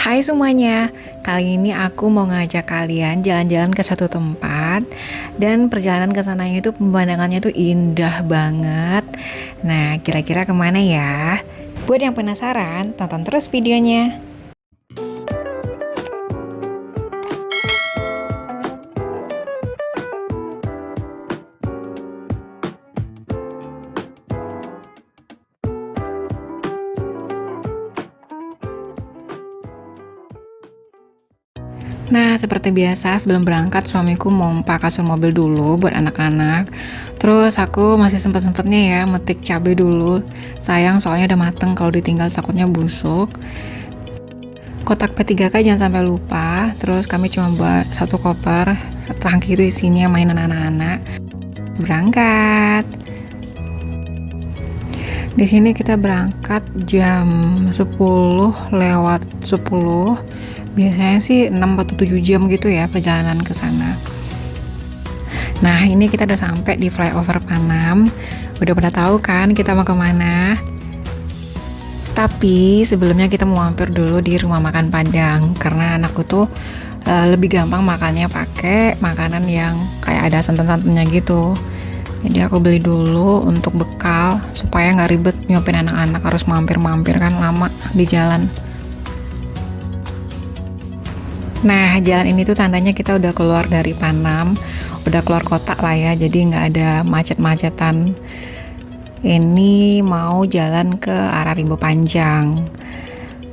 Hai semuanya, kali ini aku mau ngajak kalian jalan-jalan ke satu tempat dan perjalanan ke sananya itu pemandangannya tuh indah banget. Nah, kira-kira kemana ya? Buat yang penasaran, tonton terus videonya. Nah, seperti biasa sebelum berangkat suamiku mompa kasur mobil dulu buat anak-anak. Terus aku masih sempet-sempetnya ya metik cabai dulu. Sayang soalnya udah mateng, kalau ditinggal takutnya busuk. Kotak P3K jangan sampai lupa. Terus kami cuma buat satu koper. Terakhir isinya mainan anak-anak. Berangkat. Di sini kita berangkat jam 10 lewat 10. Biasanya sih 6 atau 7 jam gitu ya perjalanan ke sana. Nah, ini kita udah sampai di flyover Panam. Udah pada tahu kan kita mau kemana? Tapi sebelumnya kita mau mampir dulu di rumah makan Padang karena anakku tuh lebih gampang makannya pakai makanan yang kayak ada santan-santannya gitu. Jadi aku beli dulu untuk bekal supaya nggak ribet nyopin anak-anak harus mampir-mampir kan lama di jalan. Nah, jalan ini tuh tandanya kita udah keluar dari Panam, udah keluar kota lah ya, jadi nggak ada macet-macetan. Ini mau jalan ke arah Rimbo Panjang.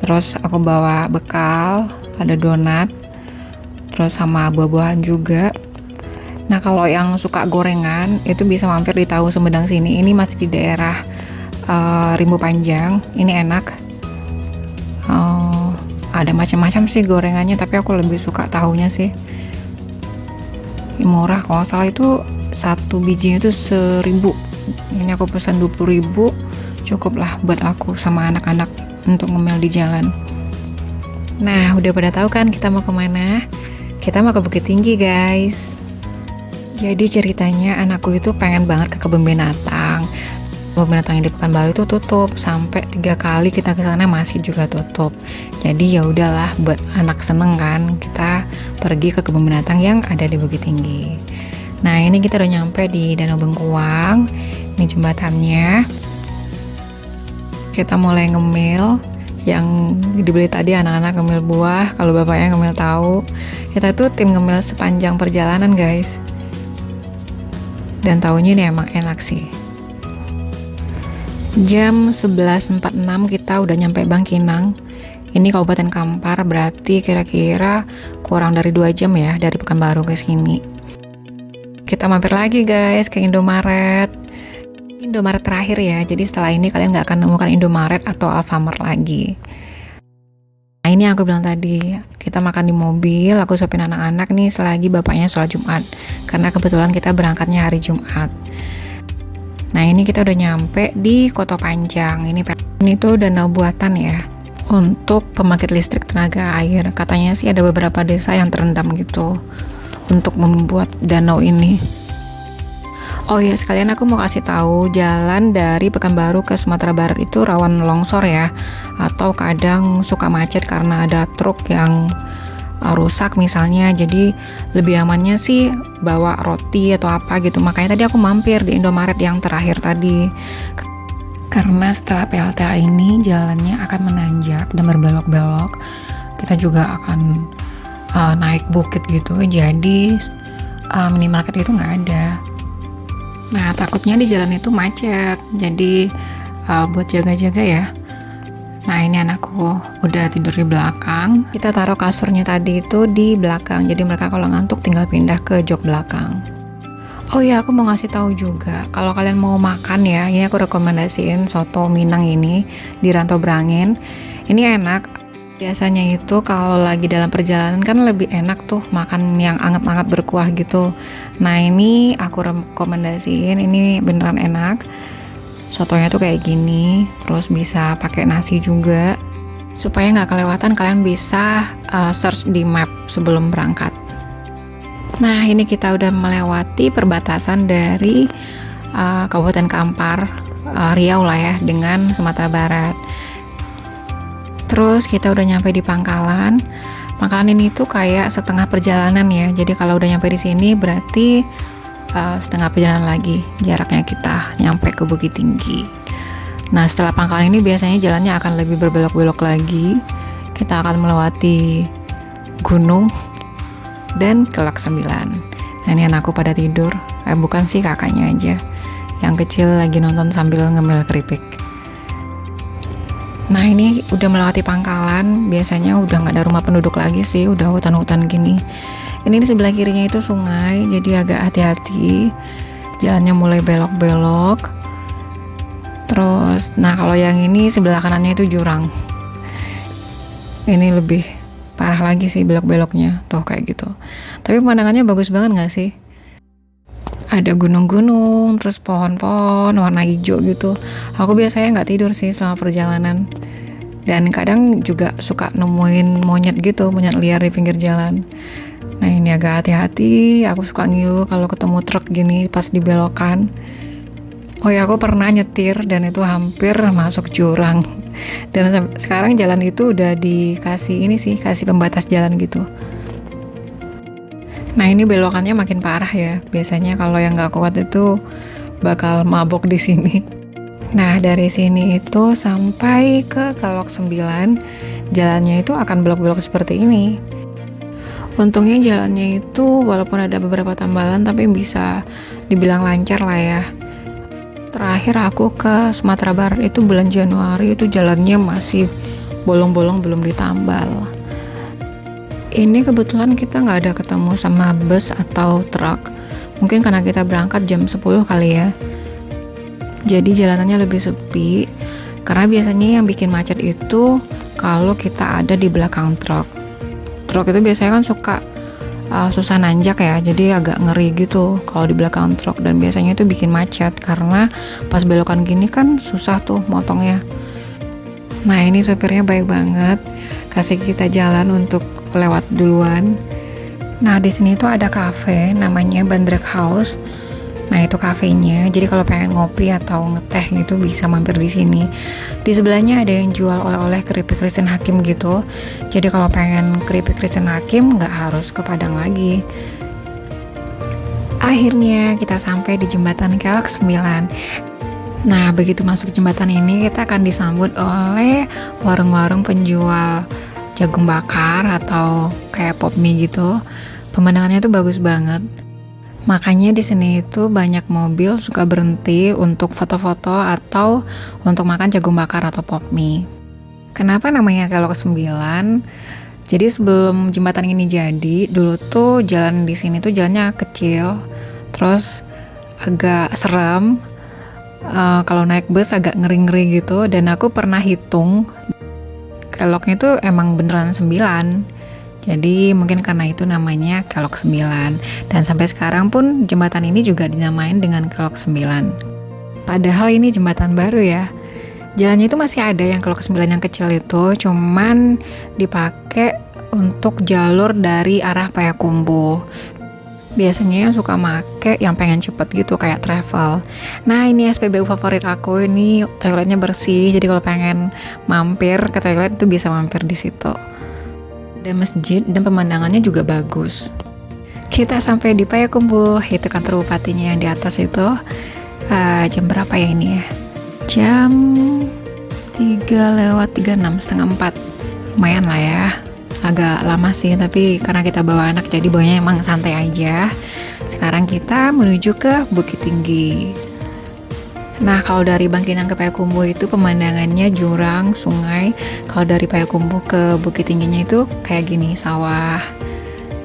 Terus aku bawa bekal, ada donat, terus sama buah-buahan juga. Nah, kalau yang suka gorengan, itu bisa mampir di Tahu Sumedang sini. Ini masih di daerah Rimbo Panjang, ini enak. Ada macam-macam sih gorengannya, tapi aku lebih suka tahunya sih. Murah, kalau salah itu satu bijinya itu 1.000. Ini aku pesan 20.000, cukup lah buat aku sama anak-anak untuk ngemil di jalan. Nah, udah pada tahu kan kita mau kemana? Kita mau ke Bukit Tinggi guys. Jadi ceritanya anakku itu pengen banget ke kebun binatang. Kebun binatang yang di Pekanbaru itu tutup sampai 3 kali kita ke sana masih juga tutup. Jadi ya udahlah, buat anak seneng kan kita pergi ke kebun binatang yang ada di Bukit Tinggi. Nah, ini kita udah nyampe di Danau Bengkuang. Ini jembatannya. Kita mulai ngemil. Yang dibeli tadi anak-anak ngemil buah, kalau bapaknya ngemil tahu. Kita tuh tim ngemil sepanjang perjalanan guys. Dan tahunya ini emang enak sih. Jam 11.46 kita udah nyampe Bangkinang. Ini Kabupaten Kampar, berarti kira-kira kurang dari 2 jam ya dari Pekanbaru ke sini. Kita mampir lagi guys ke Indomaret. Indomaret terakhir ya, jadi setelah ini kalian gak akan nemukan Indomaret atau Alfamart lagi. Nah, ini yang aku bilang tadi, kita makan di mobil, aku suapin anak-anak nih selagi bapaknya sholat Jumat. Karena kebetulan kita berangkatnya hari Jumat. Nah, ini kita udah nyampe di Koto Panjang. Ini tuh danau buatan ya untuk pembangkit listrik tenaga air. Katanya sih ada beberapa desa yang terendam gitu untuk membuat danau ini. Oh ya, sekalian aku mau kasih tahu jalan dari Pekanbaru ke Sumatera Barat itu rawan longsor ya, atau kadang suka macet karena ada truk yang rusak misalnya. Jadi lebih amannya sih bawa roti atau apa gitu. Makanya tadi aku mampir di Indomaret yang terakhir tadi, karena setelah PLTA ini jalannya akan menanjak dan berbelok-belok. Kita juga akan naik bukit gitu, jadi minimarket itu nggak ada. Nah, takutnya di jalan itu macet, jadi buat jaga-jaga ya. Nah, ini anakku udah tidur di belakang. Kita taruh kasurnya tadi itu di belakang, jadi mereka kalau ngantuk tinggal pindah ke jok belakang. Oh iya, aku mau ngasih tahu juga, kalau kalian mau makan ya, ini aku rekomendasiin soto Minang ini di Rantau Brangin. Ini enak. Biasanya itu kalau lagi dalam perjalanan kan lebih enak tuh makan yang anget-anget berkuah gitu. Nah, ini aku rekomendasiin, ini beneran enak. Sotonya tuh kayak gini, terus bisa pakai nasi juga. Supaya nggak kelewatan, kalian bisa search di map sebelum berangkat. Nah, ini kita udah melewati perbatasan dari Kabupaten Kampar, Riau lah ya, dengan Sumatera Barat. Terus kita udah nyampe di pangkalan. Pangkalan ini tuh kayak setengah perjalanan ya. Jadi kalau udah nyampe di sini berarti setengah perjalanan lagi jaraknya kita nyampe ke Bukit Tinggi. Nah, setelah pangkalan ini biasanya jalannya akan lebih berbelok-belok lagi. Kita akan melewati gunung dan Kelok 9. Nah, ini anakku pada tidur. Bukan sih, kakaknya aja. Yang kecil lagi nonton sambil ngemil keripik. Nah, ini udah melewati pangkalan. Biasanya udah nggak ada rumah penduduk lagi sih, udah hutan-hutan gini. Ini di sebelah kirinya itu sungai, jadi agak hati-hati. Jalannya mulai belok-belok. Terus, nah kalau yang ini sebelah kanannya itu jurang. Ini lebih parah lagi sih belok-beloknya, tuh kayak gitu. Tapi pemandangannya bagus banget nggak sih? Ada gunung-gunung, terus pohon-pohon warna hijau gitu. Aku biasanya nggak tidur sih selama perjalanan. Dan kadang juga suka nemuin monyet gitu, monyet liar di pinggir jalan. Nah, ini agak hati-hati. Aku suka ngilu kalau ketemu truk gini pas dibelokan. Oh ya, aku pernah nyetir dan itu hampir masuk jurang. Dan sekarang jalan itu udah dikasih ini sih, kasih pembatas jalan gitu. Nah, ini belokannya makin parah ya. Biasanya kalau yang nggak kuat itu bakal mabok di sini. Nah, dari sini itu sampai ke Kelok 9, jalannya itu akan belok-belok seperti ini. Untungnya jalannya itu walaupun ada beberapa tambalan tapi bisa dibilang lancar lah ya. Terakhir aku ke Sumatera Barat itu bulan Januari, itu jalannya masih bolong-bolong, belum ditambal. Ini kebetulan kita nggak ada ketemu sama bus atau truk. Mungkin karena kita berangkat jam 10 kali ya. Jadi jalanannya lebih sepi. Karena biasanya yang bikin macet itu kalau kita ada di belakang truk. Truk itu biasanya kan suka susah nanjak ya. Jadi agak ngeri gitu kalau di belakang truk. Dan biasanya itu bikin macet karena pas belokan gini kan susah tuh motongnya. Nah, ini sopirnya baik banget. Kasih kita jalan untuk lewat duluan. Nah, di sini tuh ada kafe namanya Bandrek House. Nah, itu kafenya. Jadi kalau pengen ngopi atau ngeteh gitu bisa mampir di sini. Di sebelahnya ada yang jual oleh-oleh keripik Christine Hakim gitu. Jadi kalau pengen keripik Christine Hakim nggak harus ke Padang lagi. Akhirnya kita sampai di jembatan Kelok 9. Nah, begitu masuk jembatan ini kita akan disambut oleh warung-warung penjual jagung bakar atau kayak pop mie gitu. Pemandangannya tuh bagus banget. Makanya di sini itu banyak mobil suka berhenti untuk foto-foto atau untuk makan jagung bakar atau pop mie. Kenapa namanya Kelok 9? Jadi sebelum jembatan ini jadi, dulu tuh jalan di sini tuh jalannya kecil, terus agak serem. Kalau naik bus agak ngeri-ngeri gitu. Dan aku pernah hitung keloknya itu emang beneran 9. Jadi mungkin karena itu namanya Kelok 9. Dan sampai sekarang pun jembatan ini juga dinamain dengan Kelok 9. Padahal ini jembatan baru ya. Jalannya itu masih ada yang Kelok 9 yang kecil itu, cuman dipakai untuk jalur dari arah Payakumbuh. Biasanya yang suka make yang pengen cepet gitu kayak travel. Nah, ini SPBU favorit aku, ini toiletnya bersih. Jadi kalau pengen mampir ke toilet itu bisa mampir di situ. Ada masjid dan pemandangannya juga bagus. Kita sampai di Payakumbuh, itu kantor bupatinya yang di atas itu. Jam berapa ya ini ya? Jam 3:36, setengah 4. Lumayan lah ya. Agak lama sih, tapi karena kita bawa anak jadi bawanya emang santai aja. Sekarang kita menuju ke Bukit Tinggi. Nah, kalau dari Bangkinang ke Payakumbuh itu pemandangannya jurang, sungai. Kalau dari Payakumbuh ke Bukit Tingginya itu kayak gini, sawah.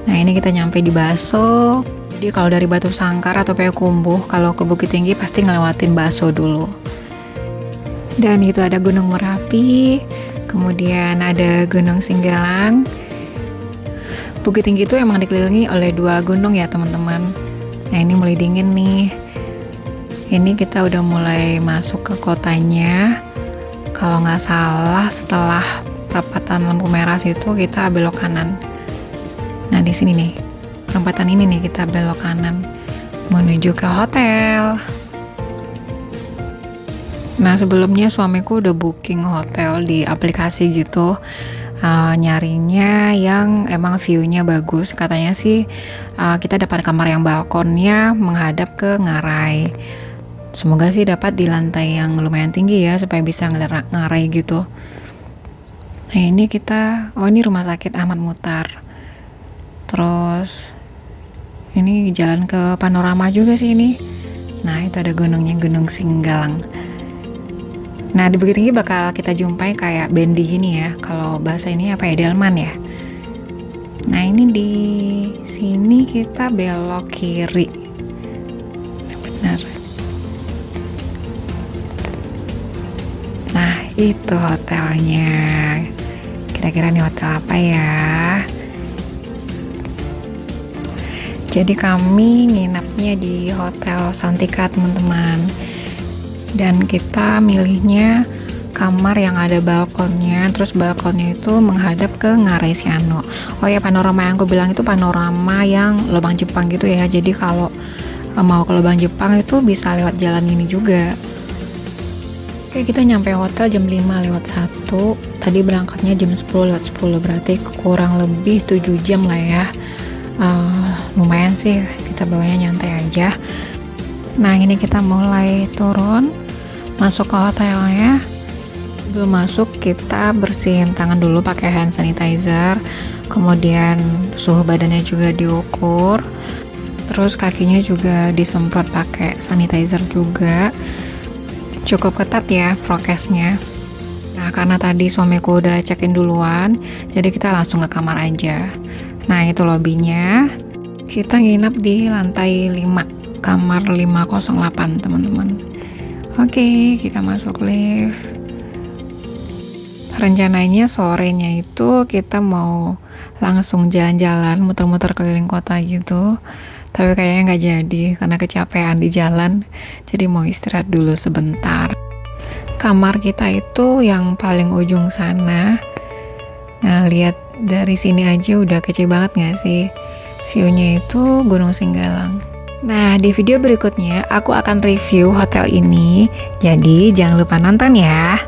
Nah, ini kita nyampe di Baso. Jadi kalau dari Batu Sangkar atau Payakumbuh, kalau ke Bukit Tinggi pasti ngelewatin Baso dulu. Dan itu ada Gunung Merapi. Kemudian ada Gunung Singgalang. Bukit Tinggi itu emang dikelilingi oleh 2 gunung ya teman-teman. Nah, ini mulai dingin nih. Ini kita udah mulai masuk ke kotanya. Kalau nggak salah setelah perempatan lampu merah situ kita belok kanan. Nah, di sini nih, perempatan ini nih kita belok kanan menuju ke hotel. Nah, sebelumnya suamiku udah booking hotel di aplikasi gitu, nyarinya yang emang view-nya bagus. Katanya sih kita dapat kamar yang balkonnya menghadap ke ngarai. Semoga sih dapat di lantai yang lumayan tinggi ya, supaya bisa ngeliat ngarai gitu. Nah, ini ini rumah sakit Ahmad Muhtar. Terus ini jalan ke panorama juga sih ini. Nah, itu ada gunungnya, Gunung Singgalang. Nah, di Bukit Tinggi bakal kita jumpai kayak bendi gini ya. Kalau bahasa ini apa ya, delman ya. Nah, ini di sini kita belok kiri. Benar. Nah, itu hotelnya. Kira-kira nih hotel apa ya? Jadi kami nginapnya di Hotel Santika, teman-teman. Dan kita milihnya kamar yang ada balkonnya, terus balkonnya itu menghadap ke Ngarai Siano. Oh ya, panorama yang aku bilang itu panorama yang lubang Jepang gitu ya. Jadi kalau mau ke lubang Jepang itu bisa lewat jalan ini juga. Oke, kita nyampe hotel jam 5:01. Tadi berangkatnya jam 10:10, berarti kurang lebih 7 jam lah ya. Lumayan sih, kita bawanya nyantai aja. Nah, ini kita mulai turun, masuk ke hotelnya. Sebelum masuk, kita bersihin tangan dulu pakai hand sanitizer. Kemudian suhu badannya juga diukur. Terus kakinya juga disemprot pakai sanitizer juga. Cukup ketat ya prokesnya. Nah, karena tadi suamiku udah check-in duluan, jadi kita langsung ke kamar aja. Nah, itu lobbynya. Kita nginap di lantai 5, kamar 508, teman-teman. Oke, kita masuk lift. Rencananya sorenya itu kita mau langsung jalan-jalan, muter-muter keliling kota gitu. Tapi kayaknya nggak jadi karena kecapean di jalan. Jadi mau istirahat dulu sebentar. Kamar kita itu yang paling ujung sana. Nah, lihat dari sini aja udah kece banget nggak sih? View-nya itu Gunung Singgalang. Nah, di video berikutnya aku akan review hotel ini. Jadi jangan lupa nonton ya.